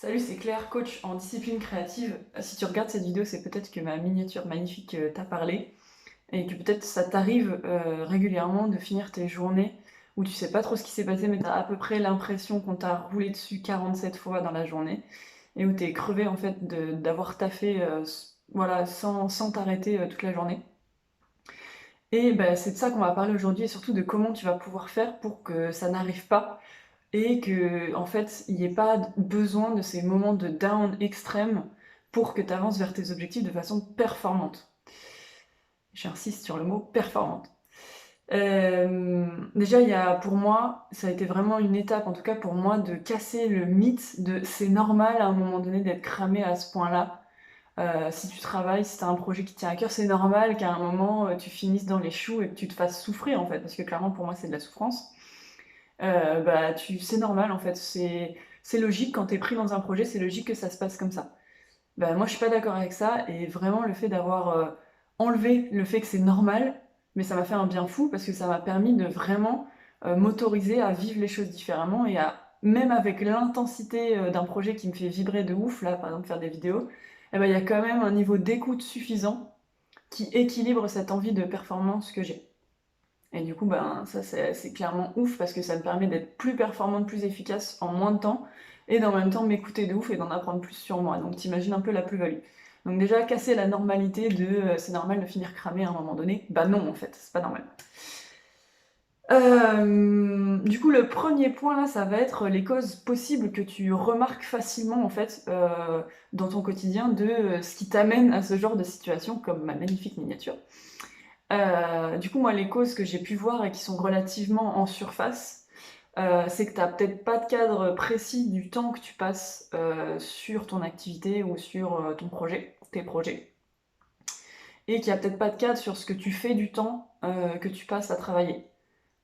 Salut, c'est Claire, coach en discipline créative. Si tu regardes cette vidéo, c'est peut-être que ma miniature magnifique t'a parlé et que peut-être ça t'arrive régulièrement de finir tes journées où tu sais pas trop ce qui s'est passé, mais t'as à peu près l'impression qu'on t'a roulé dessus 47 fois dans la journée et où t'es crevé en fait d'avoir taffé voilà, sans t'arrêter toute la journée. Et bah, c'est de ça qu'on va parler aujourd'hui et surtout de comment tu vas pouvoir faire pour que ça n'arrive pas et que en fait, il n'y ait pas besoin de ces moments de down extrême pour que tu avances vers tes objectifs de façon performante. J'insiste sur le mot performante. Déjà, il y a pour moi, ça a été vraiment une étape, en tout cas pour moi, de casser le mythe de c'est normal à un moment donné d'être cramé à ce point-là. Si tu travailles, si tu as un projet qui te tient à cœur, c'est normal qu'à un moment tu finisses dans les choux et que tu te fasses souffrir en fait, parce que clairement pour moi c'est de la souffrance. Bah, c'est normal en fait, c'est logique quand t'es pris dans un projet, c'est logique que ça se passe comme ça. Bah, moi je suis pas d'accord avec ça et vraiment le fait d'avoir enlevé le fait que c'est normal, mais ça m'a fait un bien fou parce que ça m'a permis de vraiment m'autoriser à vivre les choses différemment et à, même avec l'intensité d'un projet qui me fait vibrer de ouf, là par exemple faire des vidéos, eh ben, il y a quand même un niveau d'écoute suffisant qui équilibre cette envie de performance que j'ai. Et du coup, ben, ça, c'est clairement ouf parce que ça me permet d'être plus performante, plus efficace en moins de temps et d'en même temps m'écouter de ouf et d'en apprendre plus sur moi. Donc, t'imagines un peu la plus-value. Donc, déjà, casser la normalité de c'est normal de finir cramé à un moment donné. Bah, non, en fait, c'est pas normal. Du coup, le premier point là, ça va être les causes possibles que tu remarques facilement en fait dans ton quotidien de ce qui t'amène à ce genre de situation, comme ma magnifique miniature. Du coup, moi, les causes que j'ai pu voir et qui sont relativement en surface, c'est que tu as peut-être pas de cadre précis du temps que tu passes sur ton activité ou sur ton projet, tes projets, et qu'il y a peut-être pas de cadre sur ce que tu fais du temps que tu passes à travailler.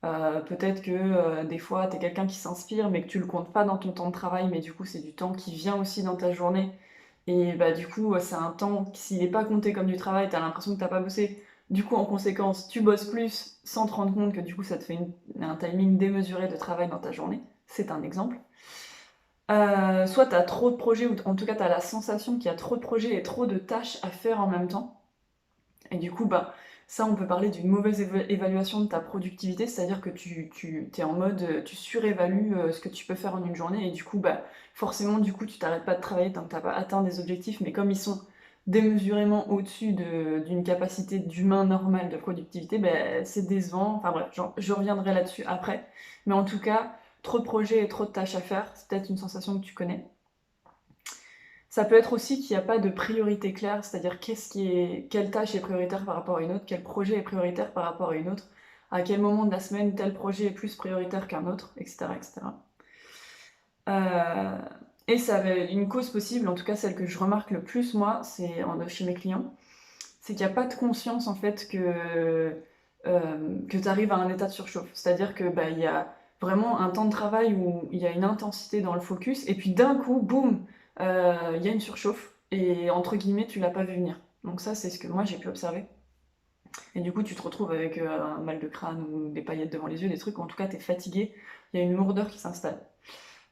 Peut-être que des fois, tu es quelqu'un qui s'inspire, mais que tu le comptes pas dans ton temps de travail, mais du coup, c'est du temps qui vient aussi dans ta journée. Et bah, du coup, c'est un temps qui, s'il n'est pas compté comme du travail, tu as l'impression que tu pas bossé. Du coup, en conséquence, tu bosses plus sans te rendre compte que du coup, ça te fait un timing démesuré de travail dans ta journée. C'est un exemple. Soit tu as trop de projets, ou en tout cas, tu as la sensation qu'il y a trop de projets et trop de tâches à faire en même temps. Et du coup, bah, ça, on peut parler d'une mauvaise évaluation de ta productivité, c'est-à-dire que tu es en mode, tu surévalues ce que tu peux faire en une journée, et du coup, bah, forcément, du coup, tu t'arrêtes pas de travailler tant que t'as pas atteint des objectifs, mais comme ils sont démesurément au-dessus d'une capacité d'humain normal de productivité, bah, c'est décevant. Enfin bref, je reviendrai là-dessus après. Mais en tout cas, trop de projets et trop de tâches à faire, c'est peut-être une sensation que tu connais. Ça peut être aussi qu'il n'y a pas de priorité claire, c'est-à-dire quelle tâche est prioritaire par rapport à une autre, quel projet est prioritaire par rapport à une autre, à quel moment de la semaine tel projet est plus prioritaire qu'un autre, etc., etc. Euh, et ça avait une cause possible, en tout cas celle que je remarque le plus moi, c'est chez mes clients, c'est qu'il n'y a pas de conscience en fait que tu arrives à un état de surchauffe. C'est-à-dire que bah, il y a vraiment un temps de travail où il y a une intensité dans le focus, et puis d'un coup, boum, il y a une surchauffe, et entre guillemets, tu l'as pas vu venir. Donc ça, c'est ce que moi j'ai pu observer. Et du coup, tu te retrouves avec un mal de crâne ou des paillettes devant les yeux, des trucs, ou en tout cas, tu es fatigué, il y a une lourdeur qui s'installe.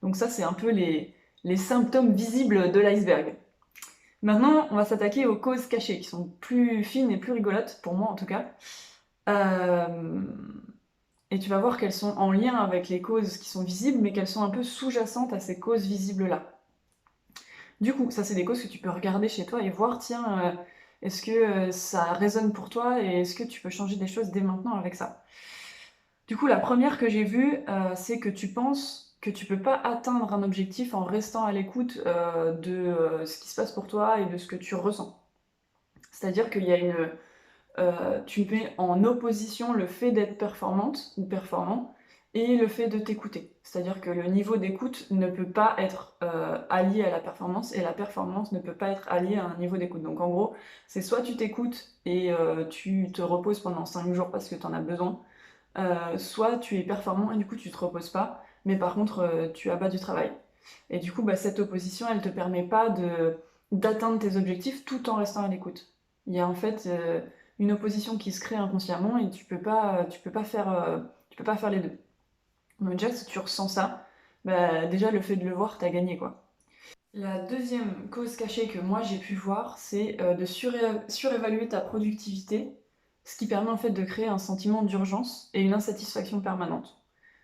Donc ça, c'est un peu les symptômes visibles de l'iceberg. Maintenant, on va s'attaquer aux causes cachées, qui sont plus fines et plus rigolotes, pour moi en tout cas. Euh, et tu vas voir qu'elles sont en lien avec les causes qui sont visibles, mais qu'elles sont un peu sous-jacentes à ces causes visibles-là. Du coup, ça c'est des causes que tu peux regarder chez toi et voir, tiens, est-ce que ça résonne pour toi et est-ce que tu peux changer des choses dès maintenant avec ça. Du coup, la première que j'ai vue, c'est que tu penses que tu peux pas atteindre un objectif en restant à l'écoute de ce qui se passe pour toi et de ce que tu ressens. C'est-à-dire qu'il y a tu mets en opposition le fait d'être performante ou performant et le fait de t'écouter. C'est-à-dire que le niveau d'écoute ne peut pas être allié à la performance et la performance ne peut pas être alliée à un niveau d'écoute. Donc en gros, c'est soit tu t'écoutes et tu te reposes pendant 5 jours parce que tu en as besoin, soit tu es performant et du coup tu te reposes pas, mais par contre tu abats du travail. Et du coup, bah, cette opposition, elle te permet pas d'atteindre tes objectifs tout en restant à l'écoute. Il y a en fait une opposition qui se crée inconsciemment et tu peux pas faire les deux. Donc déjà, si tu ressens ça, bah, déjà le fait de le voir, t'as gagné quoi. La deuxième cause cachée que moi j'ai pu voir, c'est de surévaluer ta productivité, ce qui permet en fait de créer un sentiment d'urgence et une insatisfaction permanente.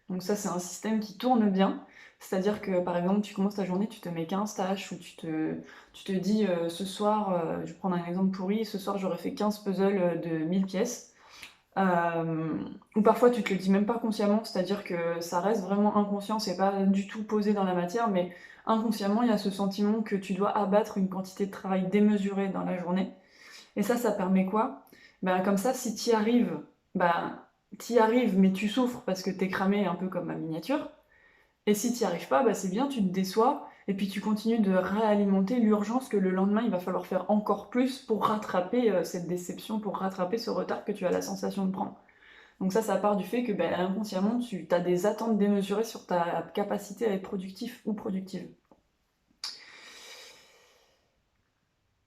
Donc ça, c'est un système qui tourne bien, c'est-à-dire que par exemple, tu commences ta journée, tu te mets 15 tâches ou tu te dis ce soir, je vais prendre un exemple pourri, ce soir j'aurais fait 15 puzzles de 1000 pièces. Ou parfois tu te le dis même pas consciemment, c'est-à-dire que ça reste vraiment inconscient, c'est pas du tout posé dans la matière, mais inconsciemment il y a ce sentiment que tu dois abattre une quantité de travail démesurée dans la journée. Et ça permet quoi? Ben, comme ça, si tu y arrives, ben, t'y arrives, mais tu souffres parce que t'es cramé un peu comme ma miniature. Et si t'y arrives pas, ben, c'est bien, tu te déçois, et puis tu continues de réalimenter l'urgence que le lendemain, il va falloir faire encore plus pour rattraper cette déception, pour rattraper ce retard que tu as la sensation de prendre. Donc ça part du fait que ben, inconsciemment, tu as des attentes démesurées sur ta capacité à être productif ou productive.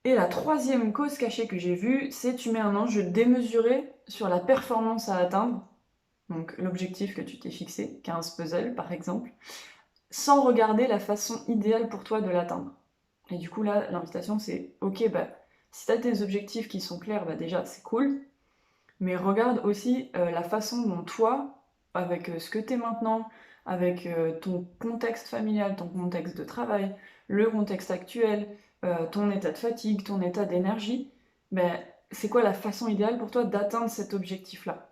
Et la troisième cause cachée que j'ai vue, c'est tu mets un enjeu démesuré sur la performance à atteindre, donc l'objectif que tu t'es fixé, 15 puzzles par exemple, sans regarder la façon idéale pour toi de l'atteindre. Et du coup là, l'invitation c'est, ok, bah, si tu as tes objectifs qui sont clairs, bah déjà c'est cool, mais regarde aussi la façon dont toi, avec ce que tu es maintenant, avec ton contexte familial, ton contexte de travail, le contexte actuel, ton état de fatigue, ton état d'énergie, ben, c'est quoi la façon idéale pour toi d'atteindre cet objectif-là?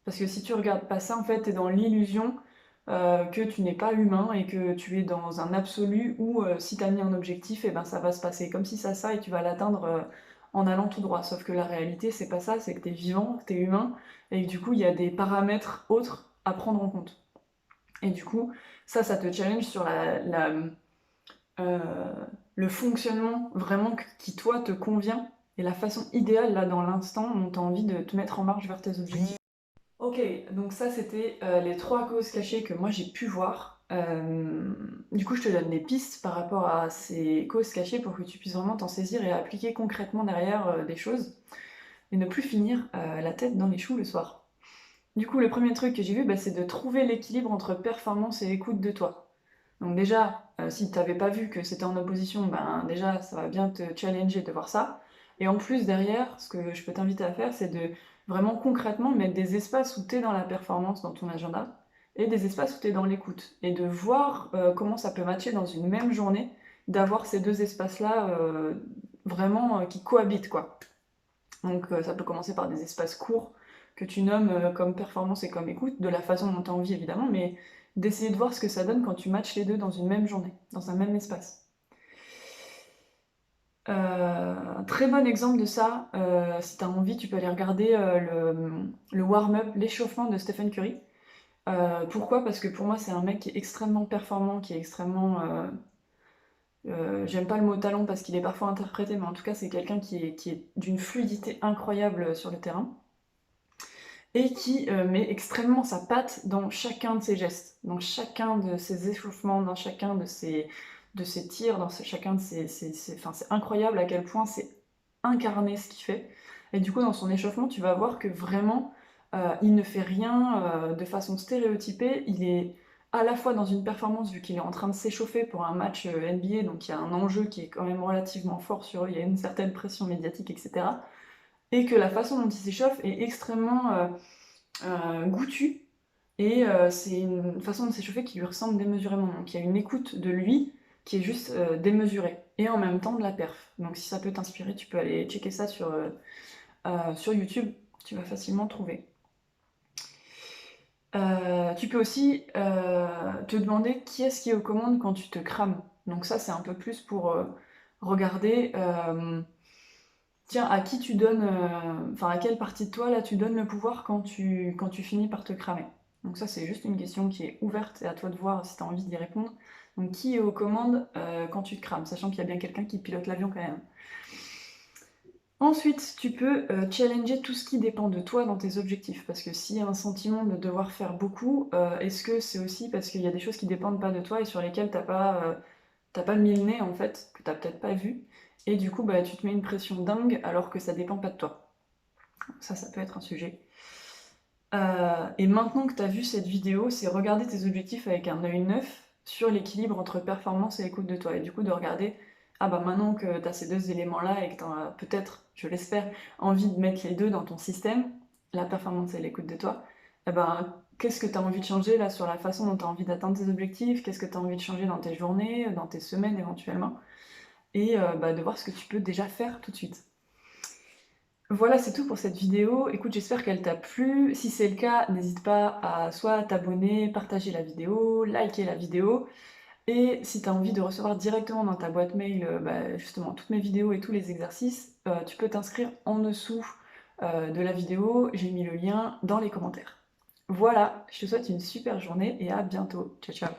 Parce que si tu regardes pas ça, en fait, tu es dans l'illusion que tu n'es pas humain et que tu es dans un absolu où si tu as mis un objectif, et ben ça va se passer comme si ça et tu vas l'atteindre en allant tout droit. Sauf que la réalité, c'est pas ça, c'est que tu es vivant, que tu es humain et que du coup, il y a des paramètres autres à prendre en compte. Et du coup, ça te challenge sur euh, le fonctionnement vraiment qui toi te convient et la façon idéale là dans l'instant dont tu as envie de te mettre en marche vers tes objectifs. Ok, donc ça c'était les trois causes cachées que moi j'ai pu voir. Du coup, je te donne des pistes par rapport à ces causes cachées pour que tu puisses vraiment t'en saisir et appliquer concrètement derrière des choses et ne plus finir la tête dans les choux le soir. Du coup, le premier truc que j'ai vu, bah, c'est de trouver l'équilibre entre performance et écoute de toi. Donc déjà, si tu n'avais pas vu que c'était en opposition, ben déjà, ça va bien te challenger de voir ça. Et en plus, derrière, ce que je peux t'inviter à faire, c'est de vraiment concrètement mettre des espaces où tu es dans la performance dans ton agenda et des espaces où tu es dans l'écoute. Et de voir comment ça peut matcher dans une même journée, d'avoir ces deux espaces-là vraiment qui cohabitent, quoi. Donc ça peut commencer par des espaces courts que tu nommes comme performance et comme écoute, de la façon dont tu as envie évidemment, mais d'essayer de voir ce que ça donne quand tu matches les deux dans une même journée, dans un même espace. Un très bon exemple de ça, si tu as envie, tu peux aller regarder le warm-up, l'échauffement de Stephen Curry. Pourquoi? Parce que pour moi, c'est un mec qui est extrêmement performant, qui est extrêmement... j'aime pas le mot talent parce qu'il est parfois interprété, mais en tout cas, c'est quelqu'un qui est d'une fluidité incroyable sur le terrain et qui met extrêmement sa patte dans chacun de ses gestes, dans chacun de ses échauffements, dans chacun de ses tirs, dans chacun de Enfin, c'est incroyable à quel point c'est incarné ce qu'il fait. Et du coup, dans son échauffement, tu vas voir que vraiment, il ne fait rien de façon stéréotypée. Il est à la fois dans une performance, vu qu'il est en train de s'échauffer pour un match NBA, donc il y a un enjeu qui est quand même relativement fort sur eux, il y a une certaine pression médiatique, etc. Et que la façon dont il s'échauffe est extrêmement goûtu, et c'est une façon de s'échauffer qui lui ressemble démesurément. Donc il y a une écoute de lui qui est juste démesurée, et en même temps de la perf. Donc si ça peut t'inspirer, tu peux aller checker ça sur YouTube, tu vas facilement trouver. Tu peux aussi te demander qui est-ce qui est aux commandes quand tu te crames. Donc ça, c'est un peu plus pour regarder, tiens, à qui tu donnes, enfin à quelle partie de toi là tu donnes le pouvoir quand tu finis par te cramer. Donc ça, c'est juste une question qui est ouverte et à toi de voir si tu as envie d'y répondre. Donc qui est aux commandes quand tu te crames, sachant qu'il y a bien quelqu'un qui pilote l'avion quand même. Ensuite, tu peux challenger tout ce qui dépend de toi dans tes objectifs, parce que s'il y a un sentiment de devoir faire beaucoup, est-ce que c'est aussi parce qu'il y a des choses qui dépendent pas de toi et sur lesquelles t'as pas mis le nez en fait, que t'as peut-être pas vu, et du coup bah, tu te mets une pression dingue alors que ça dépend pas de toi. Ça peut être un sujet. Et maintenant que t'as vu cette vidéo, c'est regarder tes objectifs avec un œil neuf sur l'équilibre entre performance et écoute de toi. Et du coup, de regarder, ah bah maintenant que tu as ces deux éléments-là et que tu as peut-être, je l'espère, envie de mettre les deux dans ton système, la performance et l'écoute de toi, eh ben, qu'est-ce que tu as envie de changer là sur la façon dont tu as envie d'atteindre tes objectifs, qu'est-ce que tu as envie de changer dans tes journées, dans tes semaines éventuellement, et bah, de voir ce que tu peux déjà faire tout de suite. Voilà, c'est tout pour cette vidéo. Écoute, j'espère qu'elle t'a plu. Si c'est le cas, n'hésite pas à soit t'abonner, partager la vidéo, liker la vidéo. Et si tu as envie de recevoir directement dans ta boîte mail, bah, justement, toutes mes vidéos et tous les exercices, tu peux t'inscrire en dessous de la vidéo. J'ai mis le lien dans les commentaires. Voilà, je te souhaite une super journée et à bientôt. Ciao, ciao.